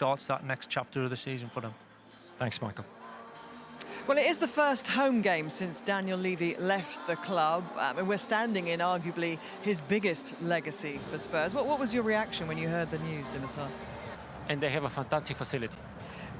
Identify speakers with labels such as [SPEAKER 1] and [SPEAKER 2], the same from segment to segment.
[SPEAKER 1] starts that next chapter of the season for them.
[SPEAKER 2] Thanks, Michael.
[SPEAKER 3] Well, it is the first home game since Daniel Levy left the club, and we're standing in arguably his biggest legacy for Spurs. What was your reaction when you heard the news, Dimitar?
[SPEAKER 4] And they have a fantastic facility.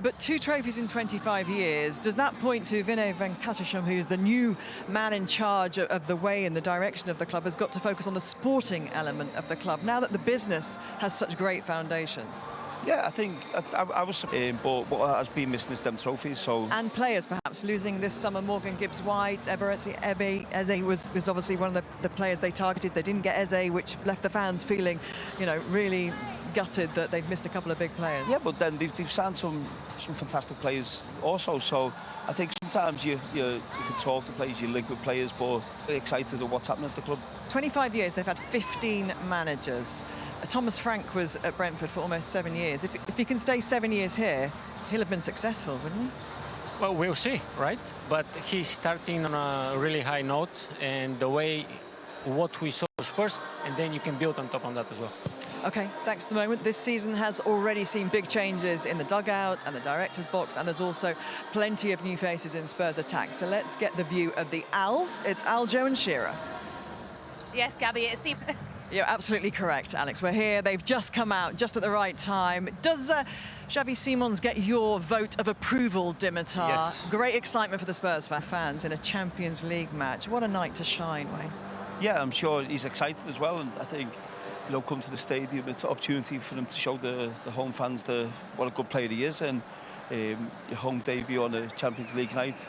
[SPEAKER 3] But 2 trophies in 25 years, does that point to Vinay Venkatesham, who's the new man in charge of the way and the direction of the club, has got to focus on the sporting element of the club, now that the business has such great foundations?
[SPEAKER 5] Yeah, I think I was, but what has been missing is them trophies. So
[SPEAKER 3] and players, perhaps losing this summer. Morgan Gibbs-White, Eze was obviously one of the players they targeted. They didn't get Eze, which left the fans feeling, you know, really gutted that they've missed a couple of big players.
[SPEAKER 5] Yeah, but then they've signed some fantastic players also. So I think sometimes you can talk to players, you link with players, but they're excited at what's happening at the club. 25
[SPEAKER 3] years, they've had 15 managers. Thomas Frank was at Brentford for almost 7 years. If he can stay 7 years here, he'll have been successful, wouldn't he?
[SPEAKER 4] Well, we'll see, right? But he's starting on a really high note, and the way what we saw Spurs, and then you can build on top of that as well.
[SPEAKER 3] Okay, thanks for the moment. This season has already seen big changes in the dugout and the director's box, and there's also plenty of new faces in Spurs attack. So let's get the view of the Als. It's Aljo and Shearer.
[SPEAKER 6] Yes, Gabby, it's the...
[SPEAKER 3] You're absolutely correct, Alex. We're here. They've just come out just at the right time. Does Xavi Simons get your vote of approval, Dimitar?
[SPEAKER 5] Yes.
[SPEAKER 3] Great excitement for the Spurs fans in a Champions League match. What a night to shine, Wayne.
[SPEAKER 5] Yeah, I'm sure he's excited as well, and I think, you know, come to the stadium, it's an opportunity for them to show the home fans what a good player he is, and your home debut on a Champions League night.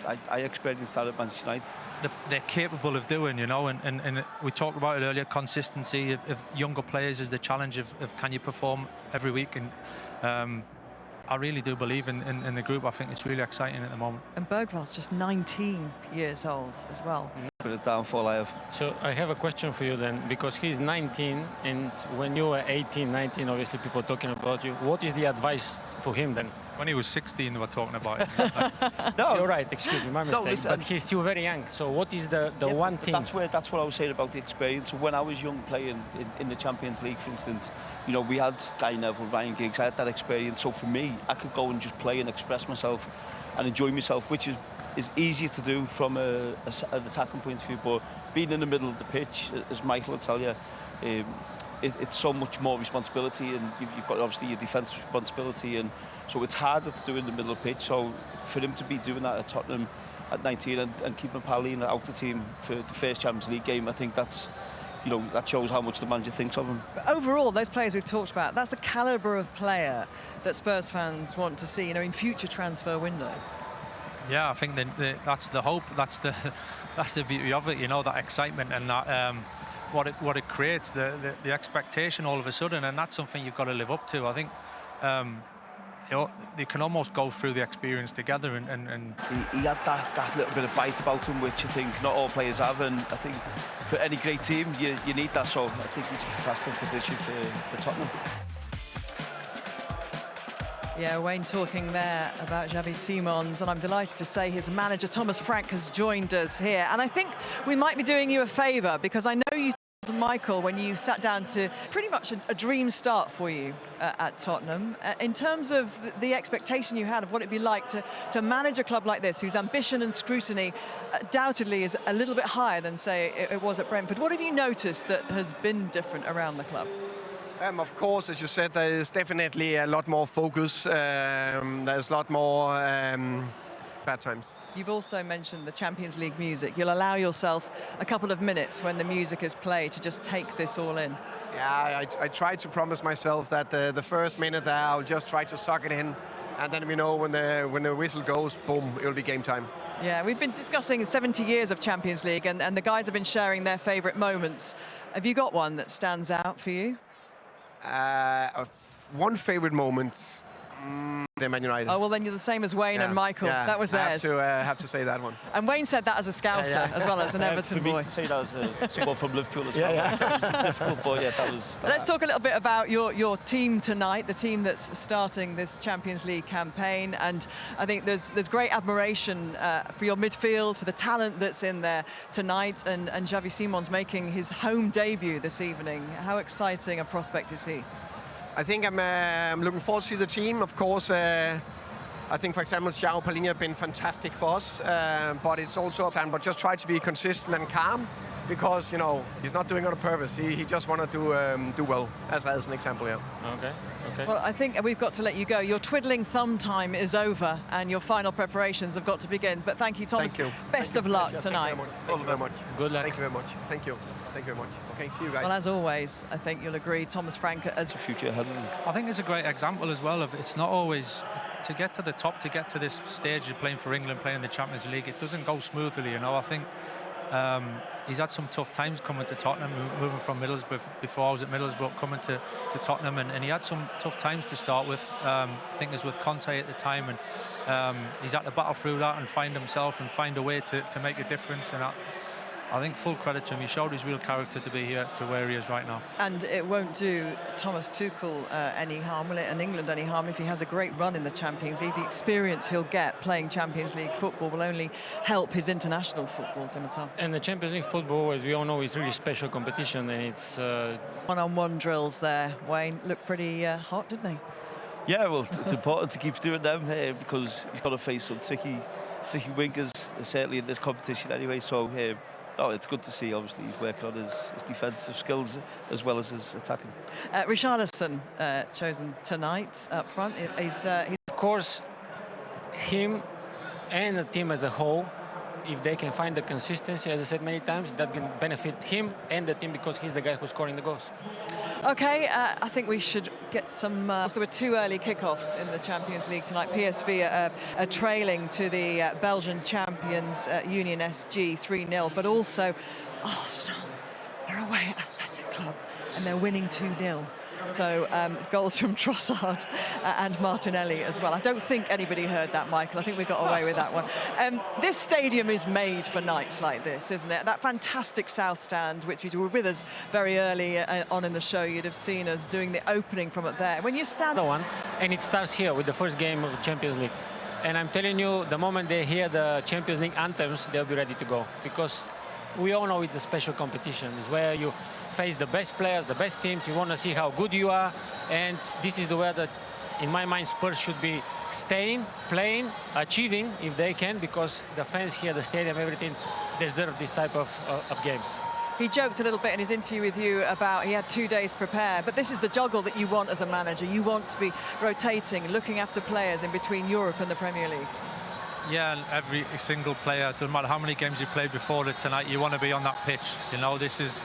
[SPEAKER 5] I experienced that at Manchester United.
[SPEAKER 1] They're capable of doing, you know, and we talked about it earlier, consistency of younger players is the challenge of can you perform every week, and I really do believe in the group. I think it's really exciting at the moment.
[SPEAKER 3] And Bergvall's just 19 years old as well.
[SPEAKER 5] Bit of downfall I have.
[SPEAKER 4] So I have a question for you then, because he's 19, and when you were 18, 19, obviously people talking about you. What is the advice for him then?
[SPEAKER 1] When he was 16, they were talking about him.
[SPEAKER 4] No, you're right. Excuse me, my mistake.
[SPEAKER 5] No, listen,
[SPEAKER 4] but he's still very young. So what is the one thing?
[SPEAKER 5] That's what I was saying about the experience. When I was young playing in the Champions League, for instance, you know, we had Guy Neville, Ryan Giggs. I had that experience. So for me, I could go and just play and express myself and enjoy myself, which is easier to do from an attacking point of view. But being in the middle of the pitch, as Michael will tell you, it's so much more responsibility, and you've got obviously your defensive responsibility, and so it's harder to do in the middle of the pitch. So for him to be doing that at Tottenham at 19 and keeping Paulina out the team for the first Champions League game, I think that's, you know, that shows how much the manager thinks of him.
[SPEAKER 3] But overall, those players we've talked about, that's the calibre of player that Spurs fans want to see, you know, in future transfer windows.
[SPEAKER 1] Yeah, I think that's the hope. That's the beauty of it, you know, that excitement and that what it creates, the expectation all of a sudden, and that's something you've got to live up to. I think you know, they can almost go through the experience together, and
[SPEAKER 5] he had that little bit of bite about him, which I think not all players have, and I think for any great team you need that. So I think he's a fantastic addition for Tottenham.
[SPEAKER 3] Yeah, Wayne talking there about Xavi Simons, and I'm delighted to say his manager Thomas Frank has joined us here. And I think we might be doing you a favour, because I know you told Michael when you sat down to pretty much a dream start for you at Tottenham. In terms of the expectation you had of what it'd be like to manage a club like this, whose ambition and scrutiny undoubtedly is a little bit higher than, say, it was at Brentford. What have you noticed that has been different around the club?
[SPEAKER 7] Of course, as you said, there is definitely a lot more focus. There's a lot more bad times.
[SPEAKER 3] You've also mentioned the Champions League music. You'll allow yourself a couple of minutes when the music is played to just take this all in.
[SPEAKER 7] Yeah, I try to promise myself that the first minute there, I'll just try to suck it in. And then we know when the whistle goes, boom, it'll be game time.
[SPEAKER 3] Yeah, we've been discussing 70 years of Champions League, and the guys have been sharing their favourite moments. Have you got one that stands out for you?
[SPEAKER 7] One favourite moment, Man United.
[SPEAKER 3] Oh, well, then you're the same as Wayne and Michael.
[SPEAKER 7] Yeah,
[SPEAKER 3] that was theirs.
[SPEAKER 7] I have to say that one.
[SPEAKER 3] And Wayne said that as a Scouser, as well as an Everton
[SPEAKER 5] for me
[SPEAKER 3] boy.
[SPEAKER 5] to say that as someone from Liverpool as well. Yeah. Difficult, but yeah, that was...
[SPEAKER 3] Let's talk a little bit about your team tonight, the team that's starting this Champions League campaign. And I think there's great admiration for your midfield, for the talent that's in there tonight, and Xavi Simons making his home debut this evening. How exciting a prospect is he?
[SPEAKER 7] I think I'm looking forward to see the team. Of course, I think, for example, Xiao Palini have been fantastic for us, but it's also time. But just try to be consistent and calm, because, you know, he's not doing it on purpose. He just want to do well, as an example, yeah.
[SPEAKER 4] Okay.
[SPEAKER 3] Well, I think we've got to let you go. Your twiddling thumb time is over, and your final preparations have got to begin. But thank you, Thomas.
[SPEAKER 7] Thank you.
[SPEAKER 3] Best of luck tonight.
[SPEAKER 7] Thank you very much.
[SPEAKER 4] Good luck.
[SPEAKER 7] Thank you very much. Thank you. Thank you very much. Okay, see you guys.
[SPEAKER 3] Well, as always, I think you'll agree, Thomas Frank as
[SPEAKER 5] The future ahead of them.
[SPEAKER 1] I think it's a great example as well of it's not always to get to the top, to get to this stage of playing for England, playing in the Champions League. It doesn't go smoothly, you know. I think he's had some tough times coming to Tottenham, moving from Middlesbrough. Before I was at Middlesbrough, coming to Tottenham, and he had some tough times to start with. I think it was with Conte at the time, and he's had to battle through that and find himself and find a way to make a difference. And I think full credit to him. He showed his real character to be here to where he is right now.
[SPEAKER 3] And it won't do Thomas Tuchel any harm, will it, and England any harm, if he has a great run in the Champions League. The experience he'll get playing Champions League football will only help his international football, Dimitar.
[SPEAKER 4] And the Champions League football, as we all know, is really special competition, and it's...
[SPEAKER 3] One-on-one drills there, Wayne, looked pretty hot, didn't they?
[SPEAKER 5] Yeah, well, it's important to keep doing them here, because he's got to face some tricky wingers, certainly in this competition anyway. So it's good to see, obviously, he's working on his defensive skills as well as his attacking.
[SPEAKER 3] Richarlison chosen tonight up front. He's
[SPEAKER 4] Of course, him and the team as a whole, if they can find the consistency, as I said many times, that can benefit him and the team, because he's the guy who's scoring the goals.
[SPEAKER 3] Okay, I think we should get some... there were two early kickoffs in the Champions League tonight. PSV are trailing to the Belgian champions, Union SG, 3-0, but also Arsenal. They're away at Athletic Club, and they're winning 2-0. So goals from Trossard and Martinelli as well. I don't think anybody heard that, Michael. I think we got away with that one. This stadium is made for nights like this, isn't it? That fantastic South Stand, which you were with us very early on in the show, you'd have seen us doing the opening from up there. When you stand...
[SPEAKER 4] The one, and it starts here with the first game of the Champions League. And I'm telling you, the moment they hear the Champions League anthems, they'll be ready to go. Because we all know it's a special competition. It's where you face the best players, the best teams. You want to see how good you are. And this is the way that, in my mind, Spurs should be staying, playing, achieving, if they can, because the fans here, the stadium, everything, deserve this type of games.
[SPEAKER 3] He joked a little bit in his interview with you about he had 2 days prepared, but this is the juggle that you want as a manager. You want to be rotating, looking after players in between Europe and the Premier League.
[SPEAKER 1] Yeah, and every single player, doesn't matter how many games you played before it tonight, you want to be on that pitch. You know, this is